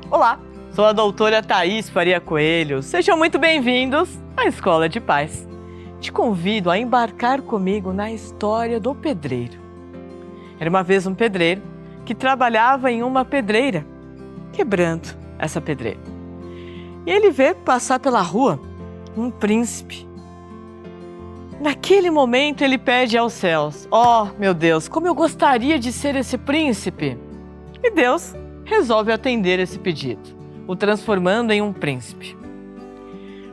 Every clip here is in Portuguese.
Olá, sou a doutora Thaís Faria Coelho. Sejam muito bem-vindos à Escola de Paz. Te convido a embarcar comigo na história do pedreiro. Era uma vez um pedreiro que trabalhava em uma pedreira, quebrando essa pedreira. E ele vê passar pela rua um príncipe. Naquele momento ele pede aos céus: "Oh, meu Deus, como eu gostaria de ser esse príncipe!" E Deus resolve atender esse pedido, o transformando em um príncipe.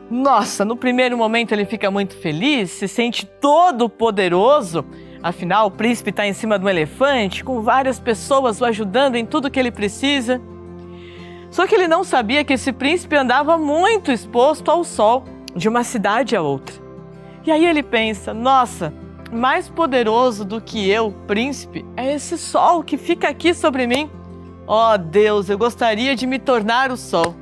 Nossa, no primeiro momento ele fica muito feliz, se sente todo poderoso. Afinal, o príncipe está em cima de um elefante, com várias pessoas o ajudando em tudo que ele precisa. Só que ele não sabia que esse príncipe andava muito exposto ao sol de uma cidade a outra. E aí ele pensa: nossa, mais poderoso do que eu, príncipe, é esse sol que fica aqui sobre mim. Oh Deus, eu gostaria de me tornar o sol.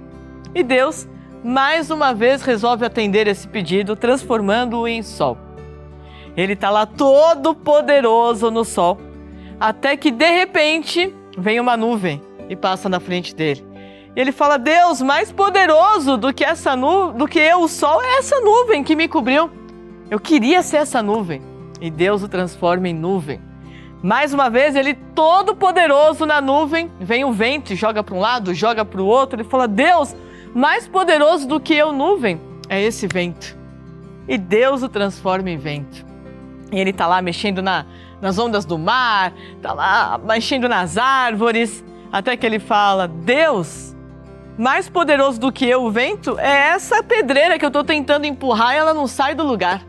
E Deus, mais uma vez, resolve atender esse pedido, transformando-o em sol. Ele está lá todo poderoso no sol, até que de repente vem uma nuvem e passa na frente dele. E ele fala: Deus, mais poderoso do que eu, o sol, é essa nuvem que me cobriu. Eu queria ser essa nuvem. E Deus o transforma em nuvem. Mais uma vez, ele todo poderoso na nuvem, vem o vento e joga para um lado, joga para o outro. Ele fala: Deus, mais poderoso do que eu, nuvem, é esse vento. E Deus o transforma em vento. E ele está lá mexendo nas ondas do mar, está lá mexendo nas árvores, até que ele fala: Deus, mais poderoso do que eu, o vento, é essa pedreira que eu estou tentando empurrar e ela não sai do lugar.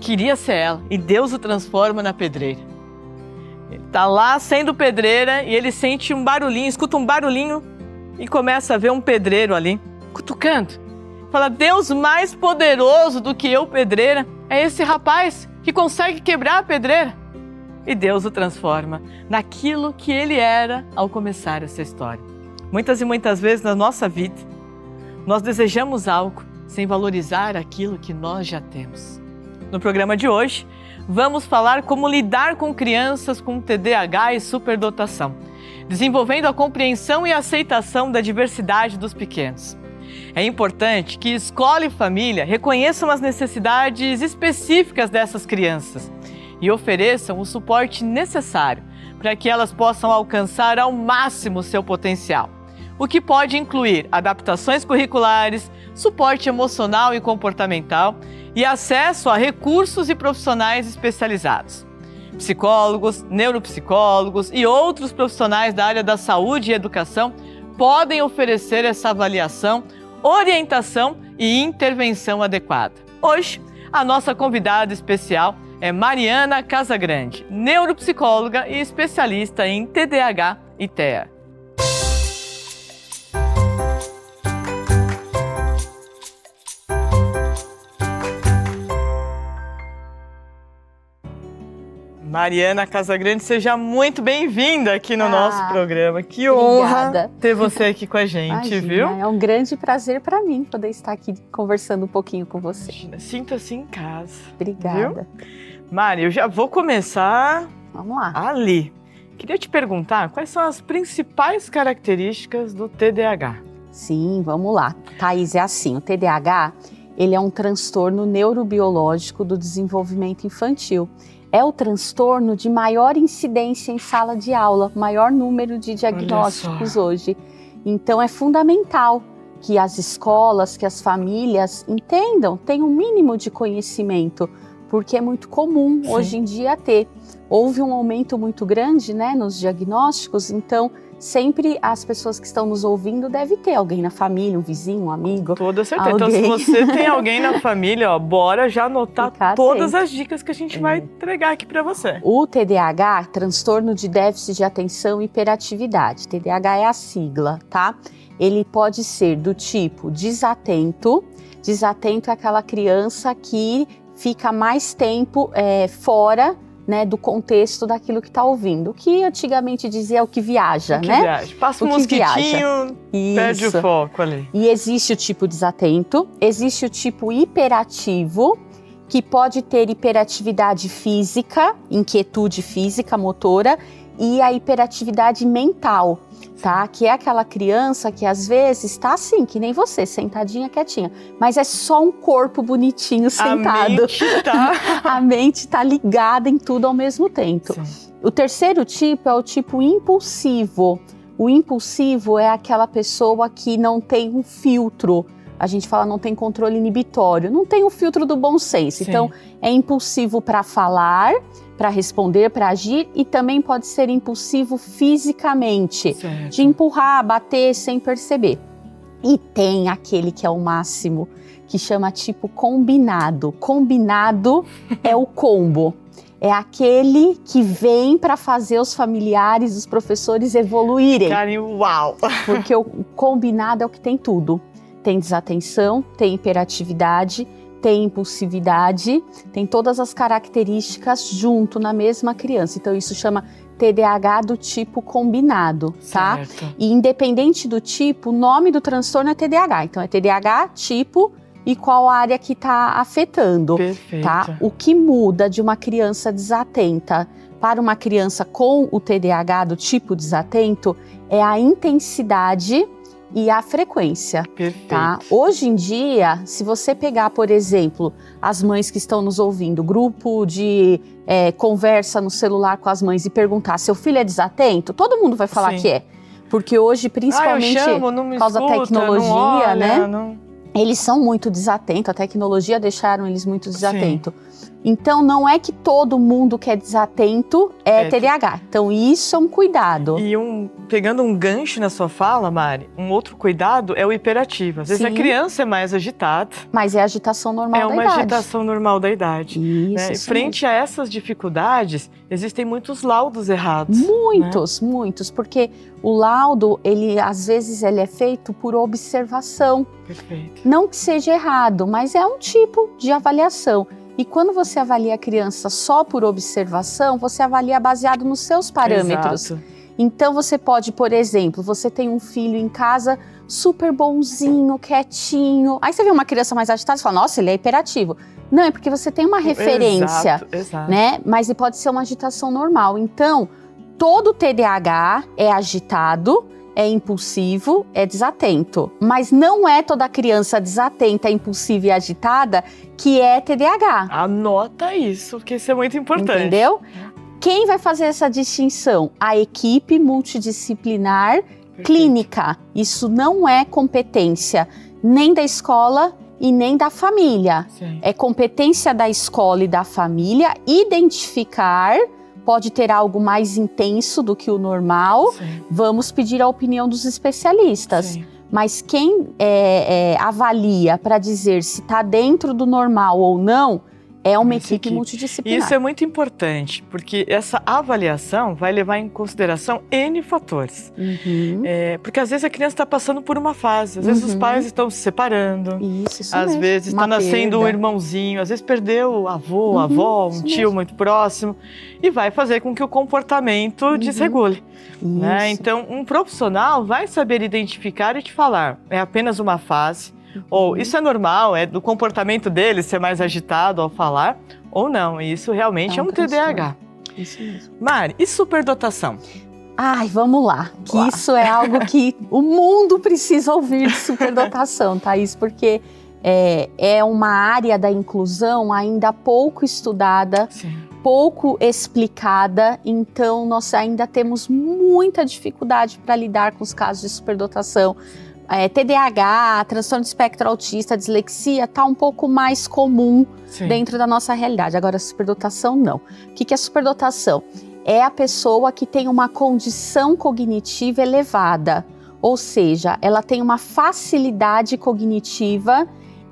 Queria ser ela. E Deus o transforma na pedreira. Ele está lá sendo pedreira e ele sente um barulhinho, escuta um barulhinho e começa a ver um pedreiro ali, cutucando. Fala: Deus, mais poderoso do que eu, pedreira, é esse rapaz que consegue quebrar a pedreira. E Deus o transforma naquilo que ele era ao começar essa história. Muitas e muitas vezes na nossa vida, nós desejamos algo sem valorizar aquilo que nós já temos. No programa de hoje, vamos falar como lidar com crianças com TDAH e superdotação, desenvolvendo a compreensão e aceitação da diversidade dos pequenos. É importante que escola e família reconheçam as necessidades específicas dessas crianças e ofereçam o suporte necessário para que elas possam alcançar ao máximo seu potencial, o que pode incluir adaptações curriculares, suporte emocional e comportamental e acesso a recursos e profissionais especializados. Psicólogos, neuropsicólogos e outros profissionais da área da saúde e educação podem oferecer essa avaliação, orientação e intervenção adequada. Hoje, a nossa convidada especial é Mariana Casagrande, neuropsicóloga e especialista em TDAH e TEA. Mariana Casagrande, seja muito bem-vinda aqui no nosso programa. Que honra ter você aqui com a gente. Imagina, viu? É um grande prazer para mim poder estar aqui conversando um pouquinho com você. Imagina, sinta-se em casa. Obrigada. Viu? Mari, eu já vou começar Vamos lá. ali. Queria te perguntar quais são as principais características do TDAH. Sim, vamos lá. Thaís, é assim, o TDAH, ele é um transtorno neurobiológico do desenvolvimento infantil. É o transtorno de maior incidência em sala de aula, maior número de diagnósticos hoje. Então é fundamental que as escolas, que as famílias entendam, tenham um mínimo de conhecimento, porque é muito comum hoje em dia ter. Houve um aumento muito grande, né, nos diagnósticos, então sempre as pessoas que estão nos ouvindo devem ter alguém na família, um vizinho, um amigo. Toda certeza. Então, se você tem alguém na família, ó, bora já anotar todas as dicas que a gente vai entregar aqui para você. O TDAH, transtorno de déficit de atenção e hiperatividade. TDAH é a sigla, tá? Ele pode ser do tipo desatento. Desatento é aquela criança que fica mais tempo fora, né, do contexto daquilo que está ouvindo. O que antigamente dizia é o que viaja, né? Viaja. Passa um mosquitinho, perde o foco ali. E existe o tipo desatento, existe o tipo hiperativo, que pode ter hiperatividade física, inquietude física, motora, e a hiperatividade mental, tá? Que é aquela criança que às vezes está assim, que nem você, sentadinha, quietinha, mas é só um corpo bonitinho sentado. A mente tá ligada em tudo ao mesmo tempo. Sim. O terceiro tipo é o tipo impulsivo. O impulsivo é aquela pessoa que não tem um filtro. A gente fala não tem controle inibitório, não tem o filtro do bom senso. Sim. Então, é impulsivo para falar, para responder, para agir, e também pode ser impulsivo fisicamente, Certo. de empurrar, bater sem perceber. E tem aquele que é o máximo, que chama tipo combinado. Combinado é o combo. É aquele que vem para fazer os familiares, os professores evoluírem. Carinho, uau! Porque o combinado é o que tem tudo. Tem desatenção, tem hiperatividade, tem impulsividade, tem todas as características junto na mesma criança. Então isso chama TDAH do tipo combinado, tá? Certo. E independente do tipo, o nome do transtorno é TDAH. Então é TDAH tipo e qual área que está afetando. Perfeito. Tá? O que muda de uma criança desatenta para uma criança com o TDAH do tipo desatento é a intensidade e a frequência. Perfeito. Tá? Hoje em dia, se você pegar, por exemplo, as mães que estão nos ouvindo, grupo de conversa no celular com as mães e perguntar, seu filho é desatento? Todo mundo vai falar Sim. que é. Porque hoje, principalmente eu chamo, não me por causa da escuta, tecnologia, não olha, né? Não... Eles são muito desatentos, a tecnologia deixaram eles muito desatentos. Então, não é que todo mundo que é desatento é TDAH. Então, isso é um cuidado. E pegando um gancho na sua fala, Mari, um outro cuidado é o hiperativo. Às vezes a criança é mais agitada. Mas é a agitação normal da idade. É uma agitação normal da idade. Isso, né? isso E frente a essas dificuldades, existem muitos laudos errados. Muitos. Porque o laudo, às vezes, ele é feito por observação. Perfeito. Não que seja errado, mas é um tipo de avaliação. E quando você avalia a criança só por observação, você avalia baseado nos seus parâmetros. Exato. Então você pode, por exemplo, você tem um filho em casa super bonzinho, quietinho. Aí você vê uma criança mais agitada e fala, nossa, ele é hiperativo. Não, é porque você tem uma referência, exato. né? Mas pode ser uma agitação normal. Então, todo TDAH é agitado, é impulsivo, é desatento. Mas não é toda criança desatenta, impulsiva e agitada que é TDAH. Anota isso, porque isso é muito importante. Entendeu? Quem vai fazer essa distinção? A equipe multidisciplinar clínica. Isso não é competência nem da escola e nem da família. Sim. É competência da escola e da família identificar. Pode ter algo mais intenso do que o normal. Sim. Vamos pedir a opinião dos especialistas. Sim. Mas quem avalia para dizer se está dentro do normal ou não é uma equipe multidisciplinar. Isso é muito importante, porque essa avaliação vai levar em consideração N fatores. Uhum. Porque às vezes a criança está passando por uma fase, às vezes os pais estão se separando, Isso às mesmo. vezes está nascendo um irmãozinho, às vezes perdeu o avô, a avó, um tio muito próximo, e vai fazer com que o comportamento desregule. Né? Então, um profissional vai saber identificar e te falar, é apenas uma fase, ou isso é normal, é do comportamento dele ser mais agitado ao falar, ou não, isso realmente é um TDAH. Isso mesmo. Mari, e superdotação? Ai, vamos lá, que isso é algo que o mundo precisa ouvir de superdotação, Thaís, porque é uma área da inclusão ainda pouco estudada, Sim. pouco explicada, então nós ainda temos muita dificuldade para lidar com os casos de superdotação. TDAH, transtorno de espectro autista, dislexia, está um pouco mais comum dentro da nossa realidade. Agora, a superdotação, não. O que é superdotação? É a pessoa que tem uma condição cognitiva elevada, ou seja, ela tem uma facilidade cognitiva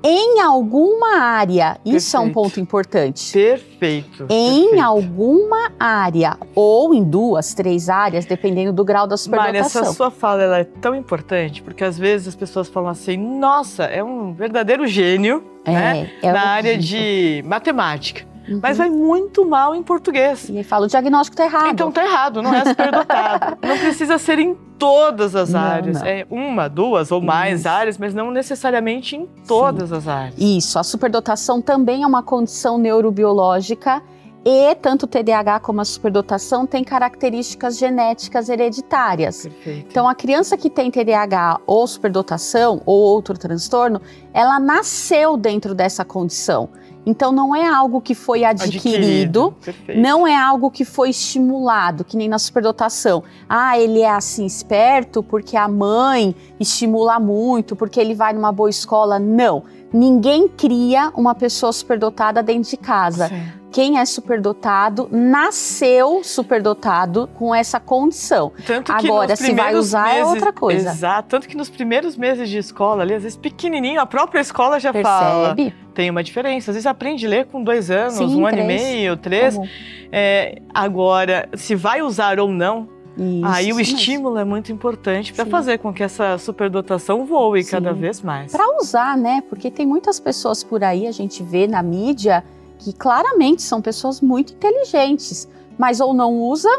em alguma área. Isso é um ponto importante. Perfeito. Em alguma área, ou em 2, 3 áreas, dependendo do grau da superdotação. Mari, essa sua fala ela é tão importante, porque às vezes as pessoas falam assim, nossa, é um verdadeiro gênio, né? Na área de matemática. Mas vai muito mal em português. E aí fala, o diagnóstico tá errado. Então tá errado, não é superdotado. Não precisa ser em todas as áreas. Não. É 1, 2 ou mais áreas, mas não necessariamente em todas as áreas. Isso, a superdotação também é uma condição neurobiológica E tanto o TDAH como a superdotação têm características genéticas hereditárias. Perfeito. Então, a criança que tem TDAH ou superdotação ou outro transtorno, ela nasceu dentro dessa condição. Então, não é algo que foi adquirido, não é algo que foi estimulado, que nem na superdotação. Ah, ele é assim esperto porque a mãe estimula muito, porque ele vai numa boa escola. Não, ninguém cria uma pessoa superdotada dentro de casa. Sim. Quem é superdotado, nasceu superdotado com essa condição. Tanto que agora, se vai usar, é outra coisa. Exato, tanto que nos primeiros meses de escola, ali, às vezes pequenininho, a própria escola já fala. Tem uma diferença. Às vezes aprende a ler com 2 anos, Sim, 1 ano e meio, 3. Agora, se vai usar ou não, aí o estímulo é muito importante para fazer com que essa superdotação voe cada vez mais. Para usar, né? Porque tem muitas pessoas por aí, a gente vê na mídia, que claramente são pessoas muito inteligentes, mas ou não usa,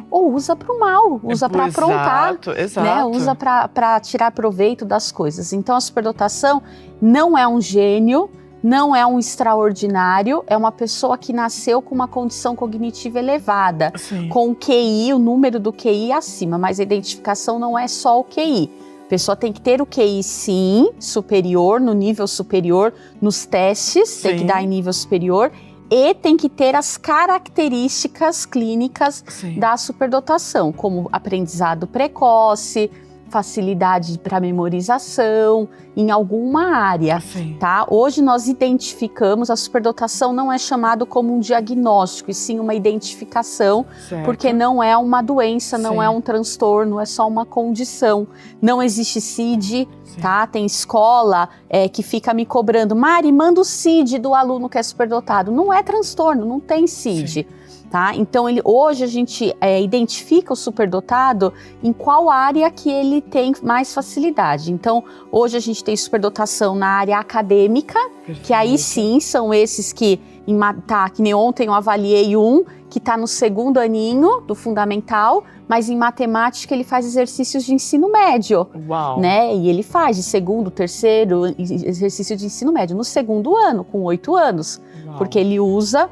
ou usa para o mal, usa para aprontar, né? Usa para tirar proveito das coisas. Então a superdotação não é um gênio, não é um extraordinário, é uma pessoa que nasceu com uma condição cognitiva elevada, com o QI, o número do QI acima, mas a identificação não é só o QI. A pessoa tem que ter o QI, sim, superior, no nível superior, nos testes, tem que dar em nível superior, e tem que ter as características clínicas da superdotação, como aprendizado precoce, facilidade para memorização em alguma área, tá? Hoje nós identificamos, a superdotação não é chamado como um diagnóstico, e sim uma identificação, porque não é uma doença, não é um transtorno, é só uma condição. Não existe CID, tá? Tem escola que fica me cobrando, Mari, manda o CID do aluno que é superdotado. Não é transtorno, não tem CID. Tá? Então, hoje a gente identifica o superdotado em qual área que ele tem mais facilidade. Então, hoje a gente tem superdotação na área acadêmica, que aí sim são esses que nem ontem eu avaliei um que está no 2º aninho do fundamental, mas em matemática ele faz exercícios de ensino médio. Uau. Né? E ele faz de 2º, 3º exercício de ensino médio no 2º ano, com 8 anos, porque ele usa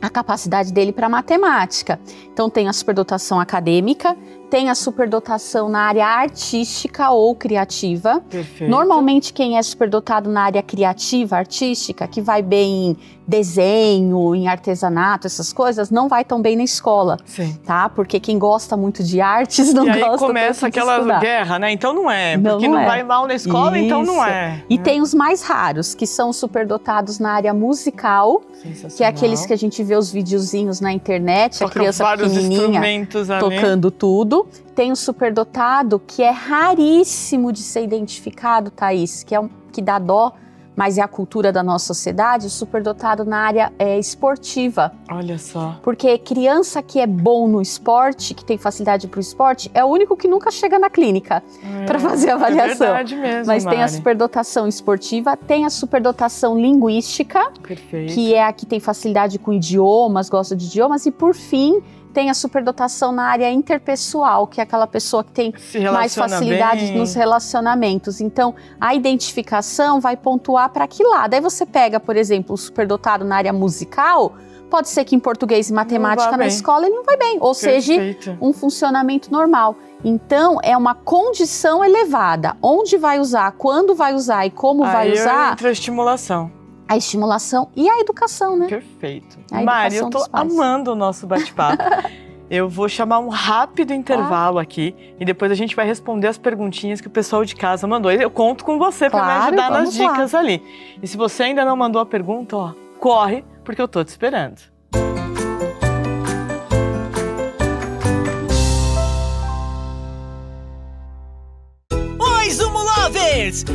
a capacidade dele para matemática. Então tem a superdotação acadêmica, tem a superdotação na área artística ou criativa. Perfeito. Normalmente quem é superdotado na área criativa, artística, que vai bem em desenho, em artesanato, essas coisas, não vai tão bem na escola, tá? Porque quem gosta muito de artes não gosta tanto de estudar. E aí começa aquela guerra, né? Então não é, porque não vai mal na escola, então não é. E tem os mais raros, que são superdotados na área musical, que é aqueles que a gente vê os videozinhos na internet, a criança pequenininha tocando tudo. Tem o superdotado, que é raríssimo de ser identificado, Thaís, que dá dó, mas é a cultura da nossa sociedade, o superdotado na área esportiva. Olha só. Porque criança que é bom no esporte, que tem facilidade para o esporte, é o único que nunca chega na clínica para fazer a avaliação. É verdade mesmo, mas tem a superdotação esportiva, tem a superdotação linguística, que é a que tem facilidade com idiomas, gosta de idiomas, e por fim, tem a superdotação na área interpessoal, que é aquela pessoa que tem mais facilidade nos relacionamentos. Então, a identificação vai pontuar para que lado. Aí você pega, por exemplo, o superdotado na área musical, pode ser que em português e matemática na escola ele não vai bem, ou seja, um funcionamento normal. Então, é uma condição elevada. Onde vai usar, quando vai usar e como vai usar... Aí entra a estimulação. A estimulação e a educação, né? Perfeito. Mari, eu tô amando o nosso bate-papo. Eu vou chamar um rápido intervalo aqui e depois a gente vai responder as perguntinhas que o pessoal de casa mandou. Eu conto com você para me ajudar nas dicas ali. E se você ainda não mandou a pergunta, ó, corre, porque eu tô te esperando.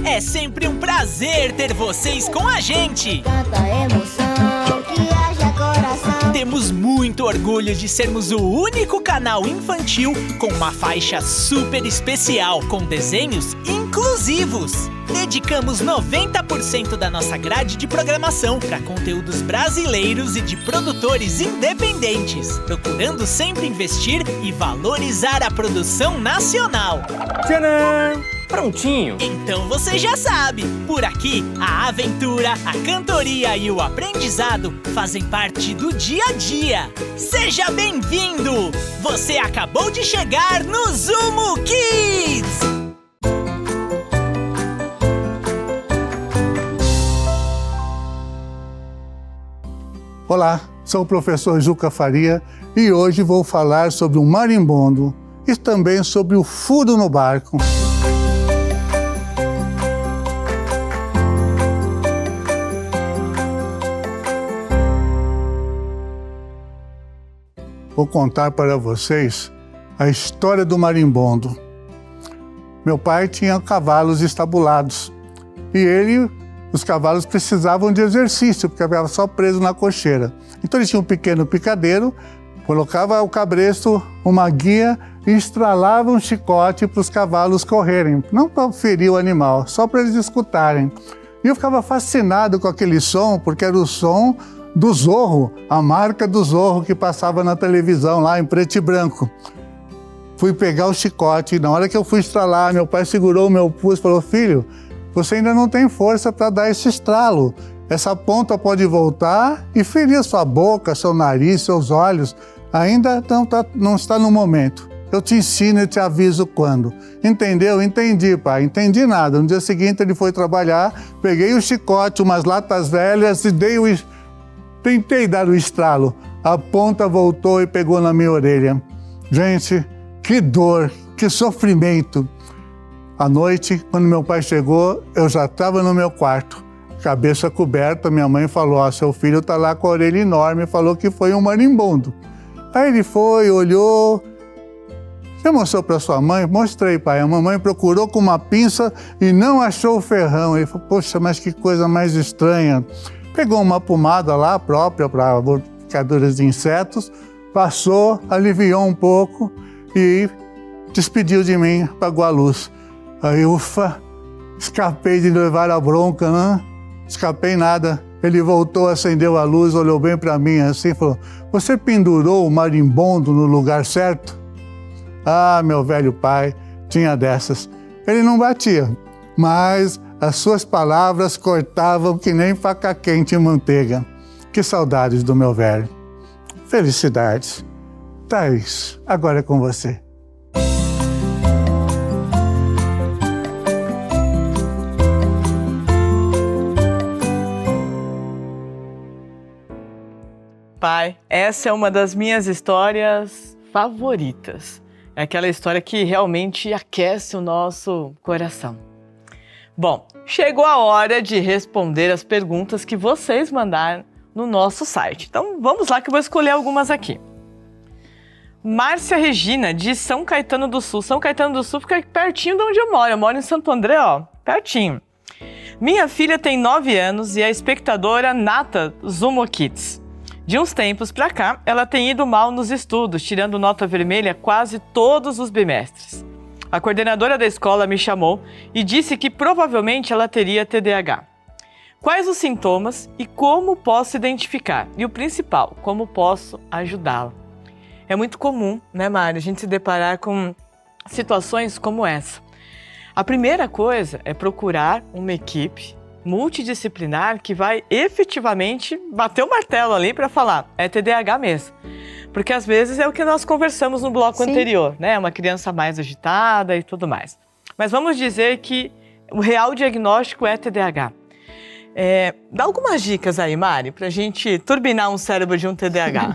É sempre um prazer ter vocês com a gente. Tanta emoção que haja coração. Temos muito orgulho de sermos o único canal infantil com uma faixa super especial com desenhos inclusivos. Dedicamos 90% da nossa grade de programação para conteúdos brasileiros e de produtores independentes, procurando sempre investir e valorizar a produção nacional. Tcharam! Prontinho! Então você já sabe, por aqui a aventura, a cantoria e o aprendizado fazem parte do dia a dia. Seja bem-vindo! Você acabou de chegar no Zumo Kids! Olá, sou o professor Juca Faria e hoje vou falar sobre o marimbondo e também sobre o furo no barco. Vou contar para vocês a história do marimbondo. Meu pai tinha cavalos estabulados e os cavalos precisavam de exercício, porque estava só preso na cocheira. Então ele tinha um pequeno picadeiro, colocava o cabresto, uma guia e estralava um chicote para os cavalos correrem. Não para ferir o animal, só para eles escutarem. E eu ficava fascinado com aquele som, porque era o som do Zorro, a marca do Zorro que passava na televisão lá em preto e branco. Fui pegar o chicote e na hora que eu fui estralar, meu pai segurou o meu pulso e falou: filho, você ainda não tem força para dar esse estralo. Essa ponta pode voltar e ferir a sua boca, seu nariz, seus olhos. Ainda não está no momento. Eu te ensino e te aviso quando. Entendeu? Entendi, pai. Entendi nada. No dia seguinte ele foi trabalhar, peguei o chicote, umas latas velhas e tentei dar o estralo. A ponta voltou e pegou na minha orelha. Gente, que dor, que sofrimento. À noite, quando meu pai chegou, eu já estava no meu quarto, cabeça coberta. Minha mãe falou: seu filho está lá com a orelha enorme, falou que foi um marimbondo. Aí ele foi, olhou. Você mostrou para sua mãe? Mostrei, pai. A mamãe procurou com uma pinça e não achou o ferrão. Ele falou: poxa, mas que coisa mais estranha. Pegou uma pomada lá própria para picaduras de insetos, passou, aliviou um pouco e despediu de mim, apagou a luz. Aí, ufa, escapei de levar a bronca, né? Escapei nada. Ele voltou, acendeu a luz, olhou bem para mim assim e falou: você pendurou o marimbondo no lugar certo? Ah, meu velho pai, tinha dessas. Ele não batia, mas as suas palavras cortavam que nem faca quente em manteiga. Que saudades do meu velho. Felicidades. Thaís, agora é com você. Pai, essa é uma das minhas histórias favoritas. É aquela história que realmente aquece o nosso coração. Bom, chegou a hora de responder as perguntas que vocês mandaram no nosso site. Então vamos lá que eu vou escolher algumas aqui. Márcia Regina, de São Caetano do Sul. São Caetano do Sul fica pertinho de onde eu moro. Eu moro em Santo André, ó, pertinho. Minha filha tem 9 anos e é espectadora nata Zumo Kids. De uns tempos para cá, ela tem ido mal nos estudos, tirando nota vermelha quase todos os bimestres. A coordenadora da escola me chamou e disse que provavelmente ela teria TDAH. Quais os sintomas e como posso identificar? E o principal, como posso ajudá-la? É muito comum, né, Mari, a gente se deparar com situações como essa. A primeira coisa é procurar uma equipe multidisciplinar que vai efetivamente bater o martelo ali para falar, é TDAH mesmo. Porque às vezes é o que nós conversamos no bloco anterior, né? Uma criança mais agitada e tudo mais. Mas vamos dizer que o real diagnóstico é TDAH. Dá algumas dicas aí, Mari, para a gente turbinar um cérebro de um TDAH.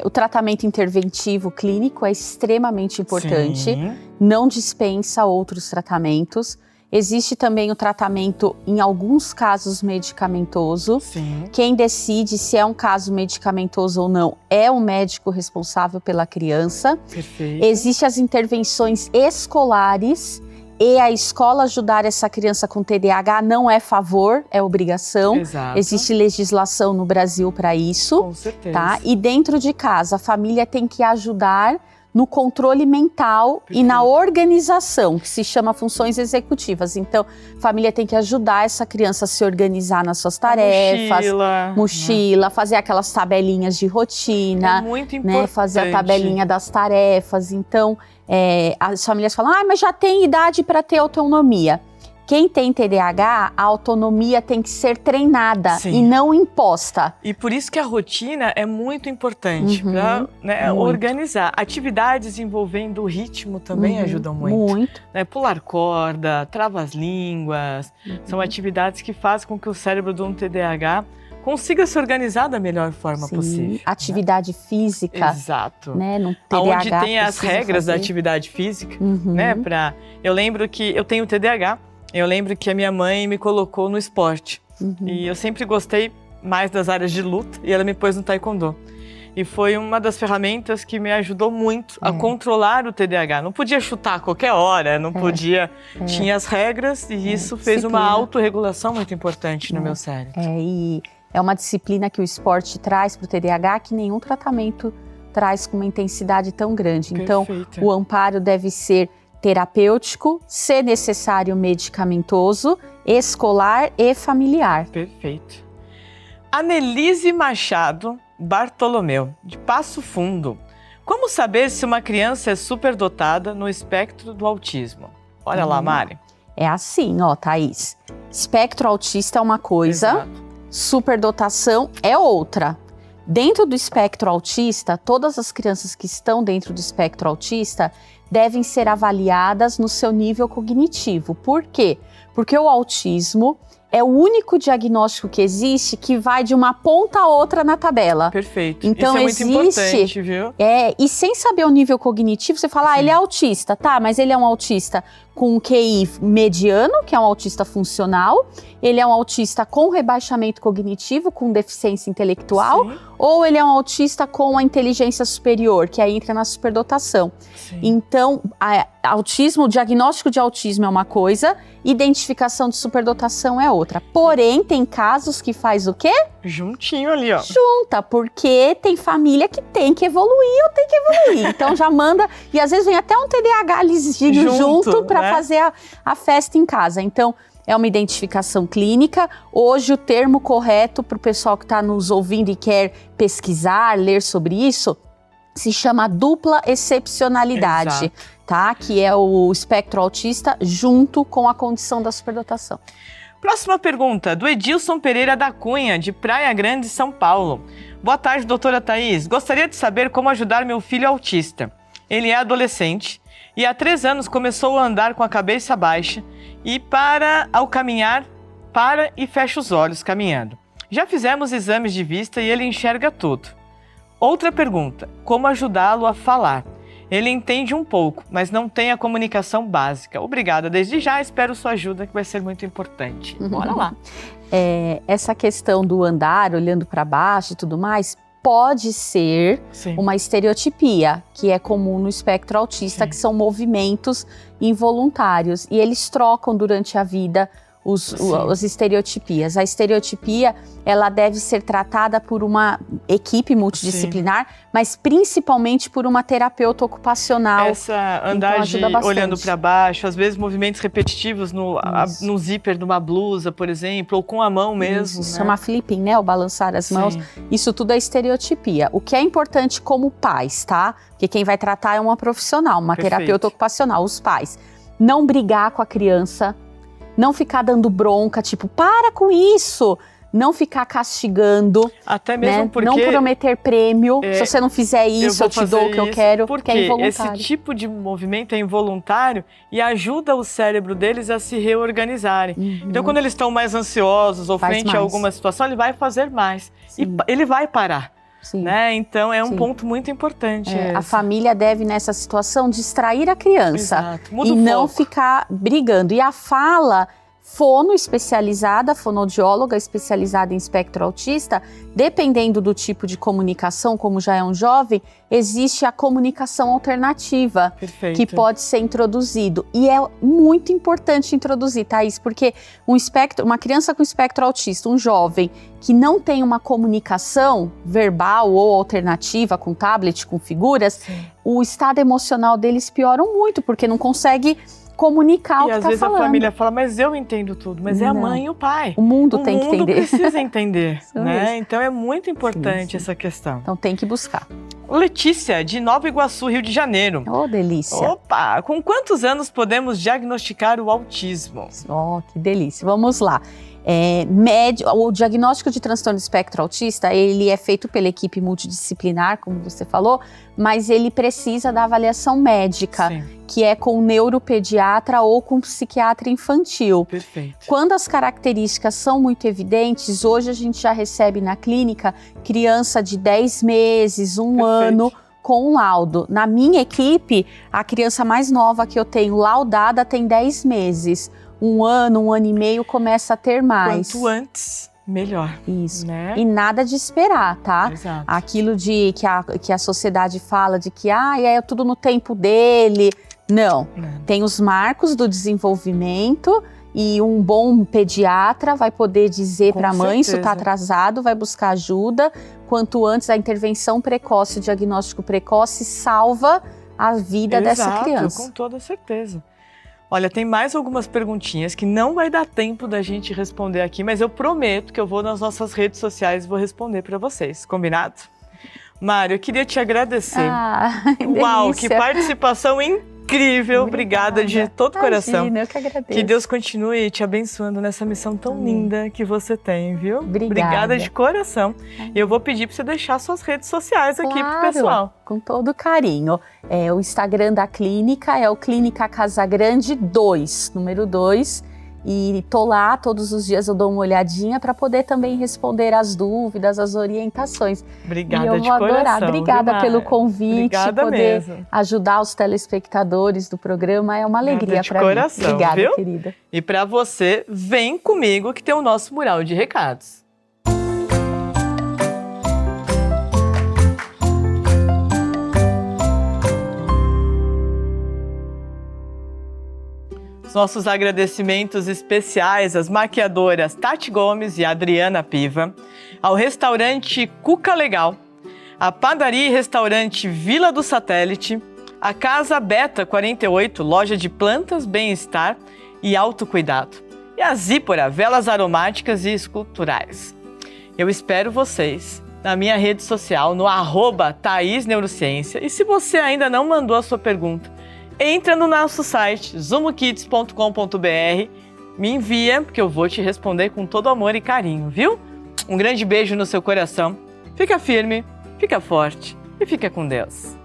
O tratamento interventivo clínico é extremamente importante. Sim. Não dispensa outros tratamentos. Existe também o tratamento, em alguns casos, medicamentoso. Sim. Quem decide se é um caso medicamentoso ou não é o médico responsável pela criança. Perfeito. Existem as intervenções escolares e a escola ajudar essa criança com TDAH não é favor, é obrigação. Exato. Existe legislação no Brasil para isso. Com certeza. Tá? E dentro de casa, a família tem que ajudar no controle mental e na organização, que se chama funções executivas. Então, a família tem que ajudar essa criança a se organizar nas suas tarefas. Mochila, fazer aquelas tabelinhas de rotina. É muito importante. Né, fazer a tabelinha das tarefas. Então, as famílias falam, mas já tem idade para ter autonomia. Quem tem TDAH, a autonomia tem que ser treinada e não imposta. E por isso que a rotina é muito importante para organizar. Atividades envolvendo o ritmo também ajudam muito. Muito. Pular corda, trava-línguas, são atividades que fazem com que o cérebro de um TDAH consiga se organizar da melhor forma possível. Atividade física. Exato. No TDAH, onde tem as regras da atividade física. Eu lembro que eu tenho TDAH. Eu lembro que a minha mãe me colocou no esporte. E eu sempre gostei mais das áreas de luta e ela me pôs no taekwondo. E foi uma das ferramentas que me ajudou muito a controlar o TDAH. Não podia chutar a qualquer hora, não podia... Tinha as regras e isso fez uma autorregulação muito importante no meu cérebro. E é uma disciplina que o esporte traz para o TDAH que nenhum tratamento traz com uma intensidade tão grande. Então, o amparo deve ser terapêutico, se necessário medicamentoso, escolar e familiar. Perfeito. Anelise Machado Bartolomeu, de Passo Fundo. Como saber se uma criança é superdotada no espectro do autismo? Olha lá, Mari. É assim, Thaís. Espectro autista é uma coisa, superdotação é outra. Dentro do espectro autista, todas as crianças que estão dentro do espectro autista devem ser avaliadas no seu nível cognitivo. Por quê? Porque o autismo é o único diagnóstico que existe que vai de uma ponta a outra na tabela. Perfeito. Então, isso é muito importante, viu? E sem saber o nível cognitivo, você fala, ele é autista, tá, mas ele é um autista com um QI mediano, que é um autista funcional, ele é um autista com rebaixamento cognitivo, com deficiência intelectual, ou ele é um autista com a inteligência superior, que aí entra na superdotação. Então, o diagnóstico de autismo é uma coisa, identificação de superdotação é outra. Porém, tem casos que faz o quê? Juntinho ali, ó. Junta, porque tem família que tem que evoluir ou tem que evoluir. Então já manda, e às vezes vem até um TDAH lisinho junto para fazer a festa em casa. Então, é uma identificação clínica. Hoje, o termo correto para o pessoal que está nos ouvindo e quer pesquisar, ler sobre isso, se chama dupla excepcionalidade, tá? Que é o espectro autista junto com a condição da superdotação. Próxima pergunta, do Edilson Pereira da Cunha, de Praia Grande, São Paulo. Boa tarde, doutora Thaís. Gostaria de saber como ajudar meu filho autista. Ele é adolescente e há 3 anos começou a andar com a cabeça baixa e ao caminhar, para e fecha os olhos caminhando. Já fizemos exames de vista e ele enxerga tudo. Outra pergunta, como ajudá-lo a falar? Ele entende um pouco, mas não tem a comunicação básica. Obrigada desde já, espero sua ajuda, que vai ser muito importante. Bora lá. Essa questão do andar, olhando para baixo e tudo mais, pode ser uma estereotipia, que é comum no espectro autista, que são movimentos involuntários. E eles trocam durante a vida as estereotipias. A estereotipia, ela deve ser tratada por uma equipe multidisciplinar, mas principalmente por uma terapeuta ocupacional. Essa andar olhando para baixo, às vezes movimentos repetitivos no zíper de uma blusa, por exemplo, ou com a mão mesmo. Isso chama flipping, né? O balançar as mãos. Isso tudo é estereotipia. O que é importante como pais, tá? Porque quem vai tratar é uma profissional, uma terapeuta ocupacional, os pais. Não brigar com a criança, não ficar dando bronca, tipo, para com isso. Não ficar castigando. Até mesmo porque... Não prometer prêmio. Se você não fizer isso, eu te dou o que eu quero, porque é involuntário. Esse tipo de movimento é involuntário e ajuda o cérebro deles a se reorganizarem. Então, quando eles estão mais ansiosos ou frente a alguma situação, ele vai fazer mais. E ele vai parar. Né? Então, é um ponto muito importante. A família deve, nessa situação, distrair a criança e não ficar brigando. E a fala fonoespecializada, fonoaudióloga especializada em espectro autista, dependendo do tipo de comunicação, como já é um jovem, existe a comunicação alternativa, que pode ser introduzido. E é muito importante introduzir, Thaís, porque uma criança com espectro autista, um jovem que não tem uma comunicação verbal ou alternativa com tablet, com figuras, o estado emocional deles piora muito, porque não consegue comunicar o que está falando. E às vezes a família fala, mas eu entendo tudo, mas é a mãe e o pai. O mundo tem que entender. O mundo precisa entender, né? Então é muito importante essa questão. Então tem que buscar. Letícia, de Nova Iguaçu, Rio de Janeiro. Oh, delícia. Opa, com quantos anos podemos diagnosticar o autismo? Oh, que delícia. Vamos lá. O diagnóstico de transtorno de espectro autista, ele é feito pela equipe multidisciplinar, como você falou, mas ele precisa da avaliação médica, Sim. que é com neuropediatra ou com psiquiatra infantil. Perfeito. Quando as características são muito evidentes, hoje a gente já recebe na clínica criança de 10 meses, um ano, com um laudo. Na minha equipe, a criança mais nova que eu tenho laudada tem 10 meses. Um ano e meio começa a ter mais. Quanto antes, melhor. Isso. Né? E nada de esperar, tá? Exato. Aquilo que a sociedade fala de que é tudo no tempo dele. Não. Tem os marcos do desenvolvimento e um bom pediatra vai poder dizer para a mãe isso está atrasado, vai buscar ajuda. Quanto antes a intervenção precoce, o diagnóstico precoce salva a vida dessa criança. Com toda certeza. Olha, tem mais algumas perguntinhas que não vai dar tempo da gente responder aqui, mas eu prometo que eu vou nas nossas redes sociais e vou responder para vocês. Combinado? Mário, eu queria te agradecer. Uau, delícia. que participação incrível. Obrigada de todo o coração. Eu que agradeço. Que Deus continue te abençoando nessa missão tão linda que você tem, viu? Obrigada de coração. E eu vou pedir para você deixar suas redes sociais aqui pro pessoal. Com todo carinho. O Instagram da clínica é o Clínica Casagrande 2, número 2. E tô lá, todos os dias eu dou uma olhadinha para poder também responder as dúvidas, as orientações. Obrigada, e eu vou adorar. Obrigada pelo convite, poder ajudar os telespectadores do programa, é uma alegria para mim. Obrigada, viu? Querida. E para você, vem comigo que tem o nosso mural de recados. Os nossos agradecimentos especiais às maquiadoras Tati Gomes e Adriana Piva, ao restaurante Cuca Legal, à padaria e restaurante Vila do Satélite, à Casa Beta 48, loja de plantas, bem-estar e autocuidado, e a Zípora, velas aromáticas e esculturais. Eu espero vocês na minha rede social, no @ThaísNeurociência, e se você ainda não mandou a sua pergunta, entra no nosso site, zoomokids.com.br, me envia, porque eu vou te responder com todo amor e carinho, viu? Um grande beijo no seu coração, fica firme, fica forte e fica com Deus.